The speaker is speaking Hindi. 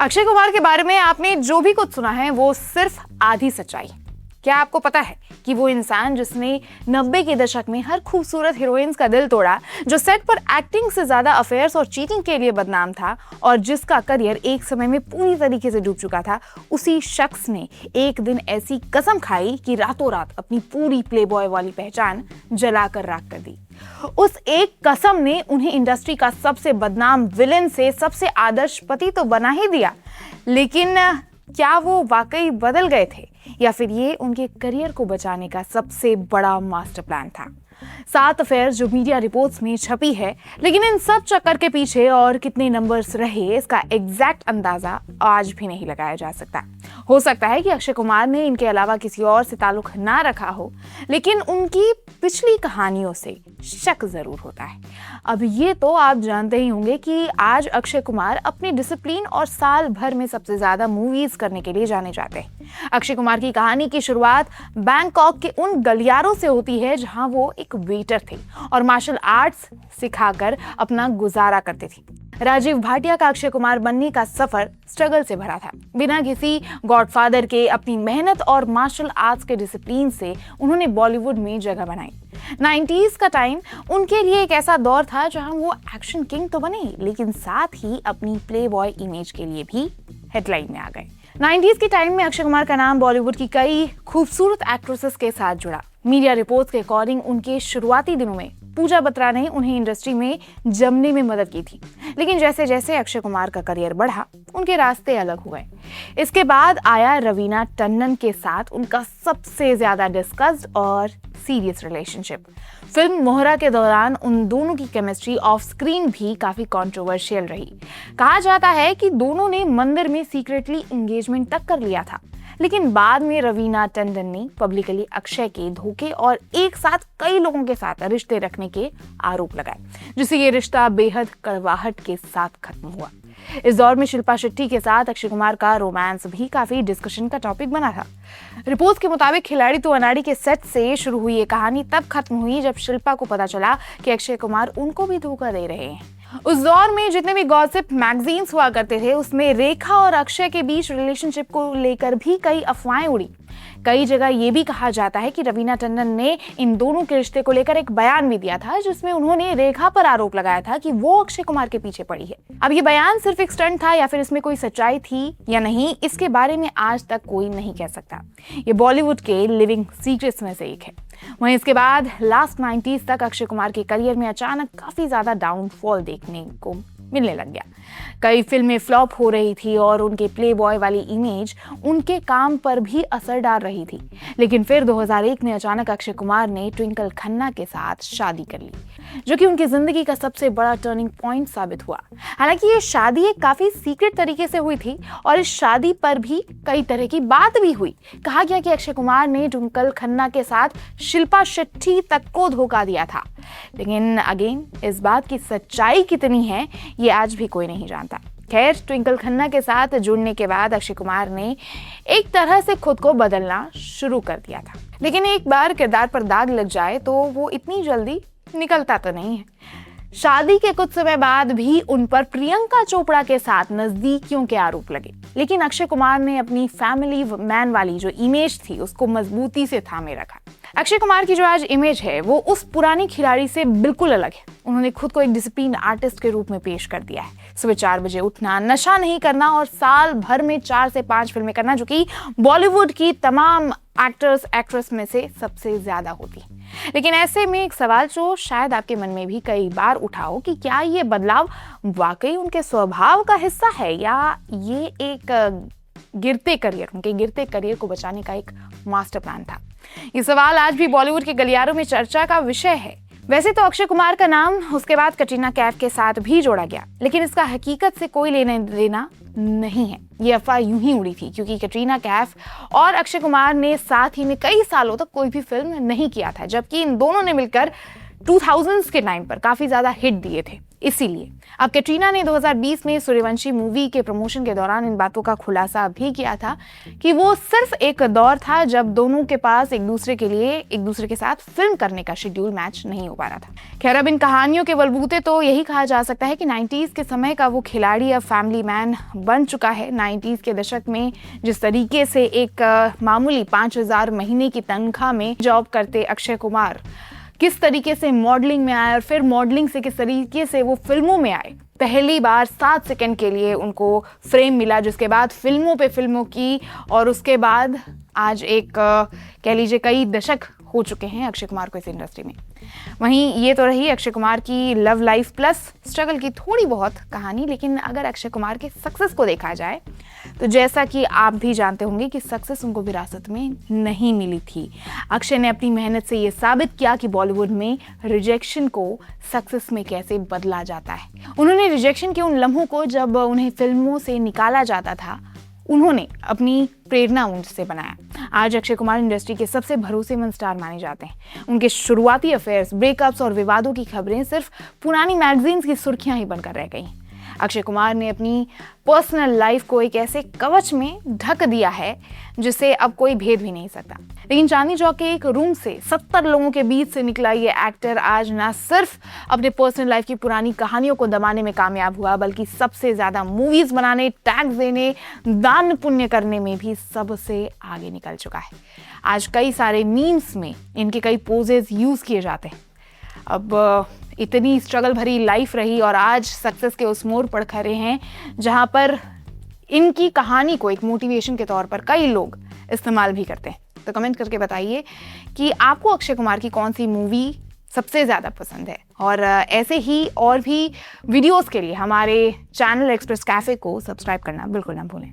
अक्षय कुमार के बारे में आपने जो भी कुछ सुना है वो सिर्फ आधी सच्चाई। क्या आपको पता है कि वो इंसान जिसने 90 के दशक में हर खूबसूरत हीरोइंस का दिल तोड़ा, जो सेट पर एक्टिंग से ज्यादा अफेयर्स और चीटिंग के लिए बदनाम था और जिसका करियर एक समय में पूरी तरीके से डूब चुका था, उसी शख्स ने एक दिन ऐसी कसम खाई कि रातों रात अपनी पूरी प्लेबॉय वाली पहचान जलाकर राख कर दी। उस एक कसम ने उन्हें इंडस्ट्री का सबसे बदनाम विलेन से सबसे आदर्श पति तो बना ही दिया, लेकिन क्या वो वाकई बदल गए थे या फिर ये उनके करियर को बचाने का सबसे बड़ा मास्टर प्लान था? 7 अफेयर्स जो मीडिया रिपोर्ट्स में छपी है, लेकिन इन सब चक्कर के पीछे और कितने नंबर्स रहे इसका एग्जैक्ट अंदाजा आज भी नहीं लगाया जा सकता। हो सकता है कि अक्षय कुमार ने इनके अलावा किसी और से ताल्लुक ना रखा हो, लेकिन उनकी पिछली कहानियों से शक जरूर होता है। अब ये तो आप जानते ही होंगे कि आज अक्षय कुमार अपने डिसिप्लिन और साल भर में सबसे ज्यादा मूवीज करने के लिए जाने जाते हैं। अक्षय कुमार की कहानी की शुरुआत बैंकॉक के उन गलियारों से होती है जहां वो एक वेटर थे और मार्शल आर्ट्स सिखाकर अपना गुजारा करते थे। राजीव भाटिया का अक्षय कुमार बनने का सफर स्ट्रगल से भरा था। बिना किसी गॉडफादर के अपनी मेहनत और मार्शल आर्ट्स के डिसिप्लिन से उन्होंने बॉलीवुड में जगह बनाई। 90s का टाइम उनके लिए एक ऐसा दौर था जहां वो एक्शन किंग तो बने, लेकिन साथ ही अपनी प्लेबॉय इमेज के लिए भी हेडलाइन में आ गए। 90s के टाइम में अक्षय कुमार का नाम बॉलीवुड की कई खूबसूरत एक्ट्रेसेस के साथ जुड़ा। मीडिया रिपोर्ट्स के अकॉर्डिंग उनके शुरुआती दिनों में पूजा बत्रा ने उन्हें इंडस्ट्री में जमने में मदद की थी, लेकिन जैसे जैसे अक्षय कुमार का करियर बढ़ा, उनके रास्ते अलग हुए। इसके बाद आया रवीना टंडन के साथ उनका सबसे ज्यादा डिस्कस्ड और सीरियस रिलेशनशिप। फिल्म मोहरा के दौरान उन दोनों की केमिस्ट्री ऑफ स्क्रीन भी काफी कंट्रोवर्शियल रही। कहा जाता है कि दोनों ने मंदिर में सीक्रेटली एंगेजमेंट तक कर लिया था, लेकिन बाद में रवीना टंडन ने पब्लिकली अक्षय के धोखे और एक साथ कई लोगों के साथ रिश्ते रखने के आरोप लगाए, जिससे ये रिश्ता बेहद कड़वाहट के साथ खत्म हुआ। इस दौर में शिल्पा शेट्टी के साथ अक्षय कुमार का रोमांस भी काफी डिस्कशन का टॉपिक बना था। रिपोर्ट्स के मुताबिक खिलाड़ी तो अनाड़ी के सेट से शुरू हुई ये कहानी तब खत्म हुई जब शिल्पा को पता चला कि अक्षय कुमार उनको भी धोखा दे रहे हैं। उस दौर में जितने भी गॉसिप मैगजीन्स हुआ करते थे, उसमें रेखा और अक्षय के बीच रिलेशनशिप को लेकर भी कई अफवाहें उड़ी। कई जगह ये भी कहा जाता है कि रवीना टंडन ने इन दोनों के रिश्ते को लेकर एक बयान भी दिया था, जिसमें उन्होंने रेखा पर आरोप लगाया था कि वो अक्षय कुमार के पीछे पड़ी है। अब ये बयान सिर्फ एक स्टंट था या फिर इसमें कोई सच्चाई थी या नहीं, इसके बारे में आज तक कोई नहीं कह सकता। ये बॉलीवुड के लिविंग सीक्रेट्स में से एक है। वहीं इसके बाद लास्ट 90s तक अक्षय कुमार के करियर में अचानक काफी ज्यादा डाउनफॉल देखने को मिलने लग गया। कई फिल्में फ्लॉप हो रही थी और उनके प्लेबॉय वाली इमेज उनके काम पर भी असर डाल रही थी। लेकिन फिर 2001 में अचानक अक्षय कुमार ने ट्विंकल खन्ना के साथ शादी कर ली, जो कि उनकी जिंदगी का सबसे बड़ा टर्निंग पॉइंट साबित हुआ। हालांकि ये शादी एक काफी सीक्रेट तरीके से हुई थी और इस शादी पर भी कई तरह की बात भी हुई। कहा गया कि अक्षय कुमार ने ट्विंकल खन्ना के साथ शिल्पा शेट्टी तक को धोखा दिया था, लेकिन अगेन इस बात की सच्चाई कितनी है ये आज भी कोई नहीं जानता। खैर, ट्विंकल खन्ना के साथ जुड़ने के बाद अक्षय कुमार ने एक तरह से खुद को बदलना शुरू कर दिया था, लेकिन एक बार किरदार पर दाग लग जाए तो वो इतनी जल्दी निकलता तो नहीं है। शादी के कुछ समय बाद भी उन पर प्रियंका चोपड़ा के साथ नजदीकियों के आरोप लगे, लेकिन अक्षय कुमार ने अपनी फैमिली मैन वाली जो इमेज थी उसको मजबूती से थामे रखा। अक्षय कुमार की जो आज इमेज है वो उस पुरानी खिलाड़ी से बिल्कुल अलग है। उन्होंने खुद को एक डिसिप्लिन आर्टिस्ट के रूप में पेश कर दिया है। सुबह 4 बजे उठना, नशा नहीं करना और साल भर में 4 से 5 फिल्में करना, जो कि बॉलीवुड की तमाम एक्टर्स एक्ट्रेस में से सबसे ज्यादा होती है। लेकिन ऐसे में एक सवाल जो शायद आपके मन में भी कई बार उठा हो कि क्या ये बदलाव वाकई उनके स्वभाव का हिस्सा है या ये एक उनके गिरते करियर को बचाने का एक मास्टर प्लान था? ये सवाल आज भी बॉलीवुड के गलियारों में चर्चा का विषय है। वैसे तो अक्षय कुमार का नाम उसके बाद कटरीना कैफ के साथ भी जोड़ा गया, लेकिन इसका हकीकत से कोई लेना देना नहीं है। ये अफवाह यूं ही उड़ी थी क्योंकि कटरीना कैफ और अक्षय कुमार ने साथ ही में कई सालों तक कोई भी फिल्म नहीं किया था, जबकि इन दोनों ने मिलकर 2000s के टाइम पर काफी ज्यादा हिट दिए थे। इसीलिए अब कैटरीना ने 2020 में सूर्यवंशी मूवी के प्रमोशन के दौरान इन बातों का खुलासा भी किया था कि वो सिर्फ एक दौर था जब दोनों के पास एक दूसरे के साथ फिल्म करने का शेड्यूल मैच नहीं हो पा रहा था। खैर, अब इन कहानियों के बलबूते तो यही कहा जा सकता है कि 90s के समय का वो खिलाड़ी अब फैमिली मैन बन चुका है। 90s के दशक में जिस तरीके से एक मामूली 5,000 महीने की तनख्वाह में जॉब करते अक्षय कुमार किस तरीके से मॉडलिंग में आए और फिर मॉडलिंग से किस तरीके से वो फिल्मों में आए। पहली बार 7 सेकंड के लिए उनको फ्रेम मिला, जिसके बाद फिल्मों पे फिल्मों की, और उसके बाद आज एक कह लीजिए कई दशक हो चुके हैं अक्षय कुमार को इस इंडस्ट्री में। वहीं ये तो रही अक्षय कुमार की लव लाइफ प्लस स्ट्रगल की थोड़ी बहुत कहानी, लेकिन अगर अक्षय कुमार के सक्सेस को देखा जाए तो जैसा कि आप भी जानते होंगे कि सक्सेस उनको विरासत में नहीं मिली थी। अक्षय ने अपनी मेहनत से ये साबित किया कि बॉलीवुड में रिजेक्शन को सक्सेस में कैसे बदला जाता है। उन्होंने रिजेक्शन के उन लम्हों को जब उन्हें फिल्मों से निकाला जाता था, उन्होंने अपनी प्रेरणा उनसे बनाया। आज अक्षय कुमार इंडस्ट्री के सबसे भरोसेमंद स्टार माने जाते हैं। उनके शुरुआती अफेयर्स, ब्रेकअप्स और विवादों की खबरें सिर्फ पुरानी मैगजीन्स की सुर्खियां ही बनकर रह गई। अक्षय कुमार ने अपनी पर्सनल लाइफ को एक ऐसे कवच में ढक दिया है जिसे अब कोई भेद भी नहीं सकता। लेकिन चांदनी चौक के एक रूम से 70 लोगों के बीच से निकला ये एक्टर आज ना सिर्फ अपने पर्सनल लाइफ की पुरानी कहानियों को दबाने में कामयाब हुआ, बल्कि सबसे ज्यादा मूवीज बनाने, टैग्स देने, दान पुण्य करने में भी सबसे आगे निकल चुका है। आज कई सारे मीम्स में इनके कई पोजेज यूज किए जाते हैं। अब इतनी स्ट्रगल भरी लाइफ रही और आज सक्सेस के उस मोड़ पर खड़े हैं जहां पर इनकी कहानी को एक मोटिवेशन के तौर पर कई लोग इस्तेमाल भी करते हैं। तो कमेंट करके बताइए कि आपको अक्षय कुमार की कौन सी मूवी सबसे ज़्यादा पसंद है, और ऐसे ही और भी वीडियोस के लिए हमारे चैनल एक्सप्रेस कैफे को सब्सक्राइब करना बिल्कुल ना भूलें।